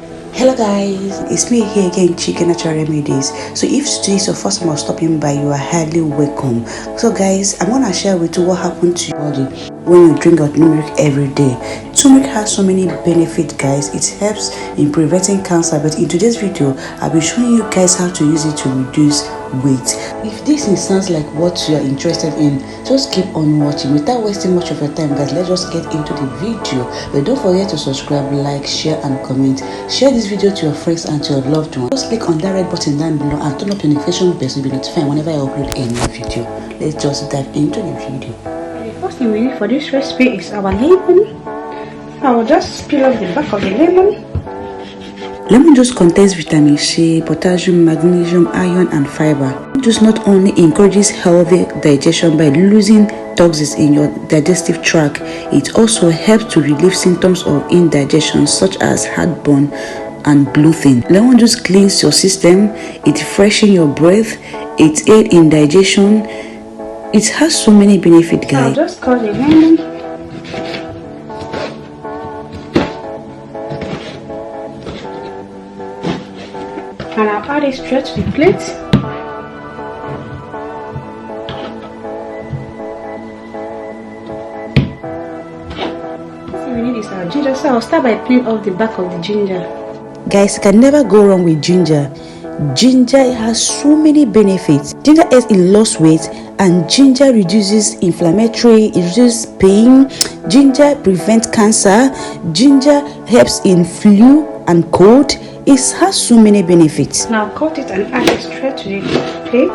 Hello guys, it's me here again, Chicken Natural Remedies. So if today is your first time of stopping by, you are highly welcome. So guys, I'm gonna share with you what happened to your body when you drink your turmeric every day. Turmeric has so many benefits, guys. It helps in preventing cancer, but in today's video I'll be showing you guys how to use it to reduce weight. If this sounds like what you are interested in, just keep on watching without wasting much of your time, guys. Let's just get into the video. But don't forget to subscribe, like, share and comment. Share this video to your friends and to your loved ones. Just click on that red button down below and turn up the notification bell so you'll be notified whenever I upload a new video. Let's just dive into the video. The first thing we need for this recipe is our lemon. I will just peel off the back of the lemon. Lemon juice contains vitamin C, potassium, magnesium, iron and fiber. Juice not only encourages healthy digestion by losing toxins in your digestive tract, it also helps to relieve symptoms of indigestion such as heartburn and bloating. Lemon juice cleans your system, it freshens your breath, it aids in digestion. It has so many benefits, guys. I'll just cut the lemon. And I'll add it straight to the plate. What we need is our ginger, so I'll start by peeling off the back of the ginger. Guys, you can never go wrong with ginger. Ginger has so many benefits. Ginger aids in lost weight, and ginger reduces inflammatory, it reduces pain. Ginger prevents cancer. Ginger helps in flu and cold. It has so many benefits. Now cut it and add it straight to the plate.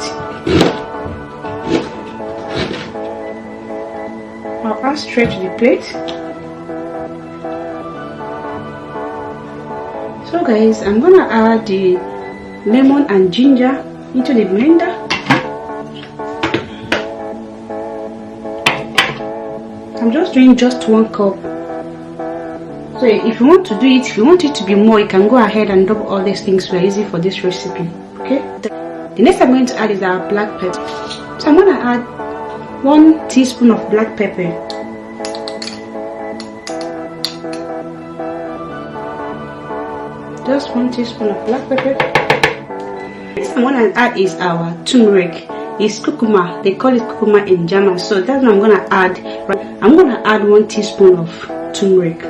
I'll add straight to the plate. So guys, I'm gonna add the lemon and ginger into the blender. I'm just doing just 1 cup. So if you want to do it, if you want it to be more, you can go ahead and double all these things we are using for this recipe. Okay, the next I'm going to add is our black pepper. So I'm going to add 1 teaspoon of black pepper. Just 1 teaspoon of black pepper. Next I'm going to add is our turmeric. It's curcumin. They call it curcumin in German. So that's what I'm going to add. I'm going to add 1 teaspoon of turmeric.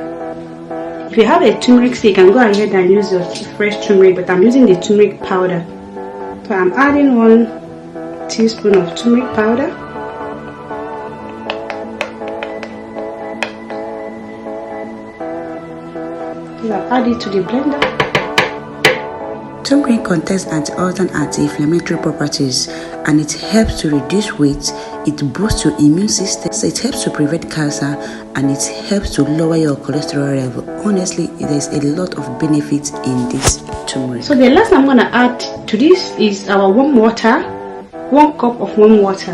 If you have a turmeric seed, you can go ahead and use your fresh turmeric, but I'm using the turmeric powder. So I'm adding 1 teaspoon of turmeric powder. I'll add it to the blender. Turmeric contains antioxidant and anti-inflammatory properties, and it helps to reduce weight, it boosts your immune system, so it helps to prevent cancer, and it helps to lower your cholesterol level. Honestly, there's a lot of benefits in this turmeric. So the last I'm going to add to this is our warm water, 1 cup of warm water.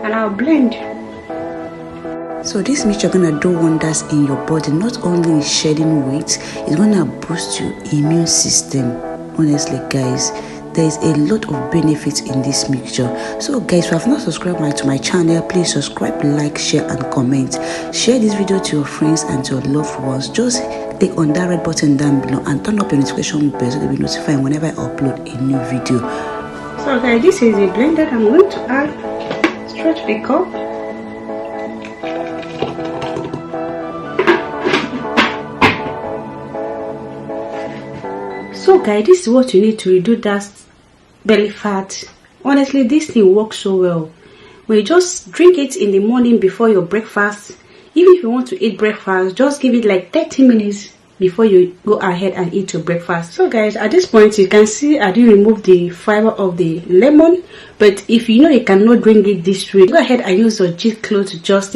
And I'll blend. So this mixture gonna do wonders in your body. Not only in shedding weight, it's gonna boost your immune system. Honestly, guys, there is a lot of benefits in this mixture. So guys, if you have not subscribed to my channel, please subscribe, like, share and comment. Share this video to your friends and to your loved ones. Just click on that red button down below and turn up your notification bell so you'll be notified whenever I upload a new video. So guys, this is a blend that I'm going to add straight to the cup. So guys, this is what you need to reduce that belly fat. Honestly, this thing works so well. When you just drink it in the morning before your breakfast, even if you want to eat breakfast, just give it like 30 minutes before you go ahead and eat your breakfast. So guys, at this point you can see I didn't remove the fiber of the lemon, but if you know you cannot drink it this way, go ahead and use your cheat cloth to just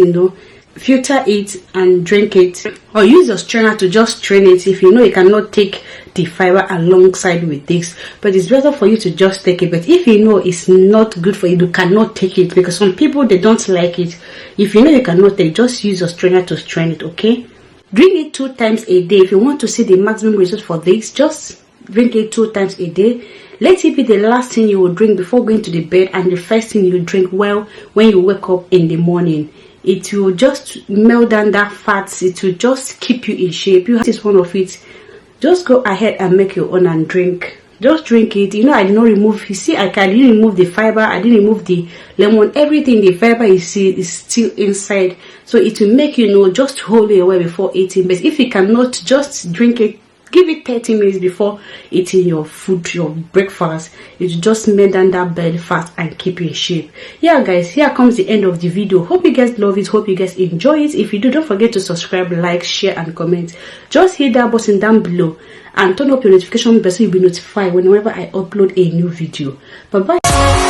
filter it and drink it, or use your strainer to just strain it if you know you cannot take the fiber alongside with this. But it's better for you to just take it. But if you know it's not good for you, you cannot take it, because some people, they don't like it. If you know you cannot take, just use your strainer to strain it. Okay, drink it 2 times a day. If you want to see the maximum result for this, just drink it 2 times a day. Let it be the last thing you will drink before going to the bed and the first thing you drink when you wake up in the morning. it will just melt down that fat. It will just keep you in shape. You have this one of it. Just go ahead and make your own and drink. Just drink it. You know, I did not remove, you see, I didn't remove the fiber, I didn't remove the lemon, everything, the fiber you see is still inside. So it will make you know, just hold it away before eating. But if you cannot, just drink it. Give it 30 minutes before eating your food, your breakfast. It will just melt down that belly fat and keep you in shape. Yeah guys, here comes the end of the video. Hope you guys love it, hope you guys enjoy it. If you do, don't forget to subscribe, like, share and comment. Just hit that button down below and turn up your notification bell so you'll be notified whenever I upload a new video. Bye bye.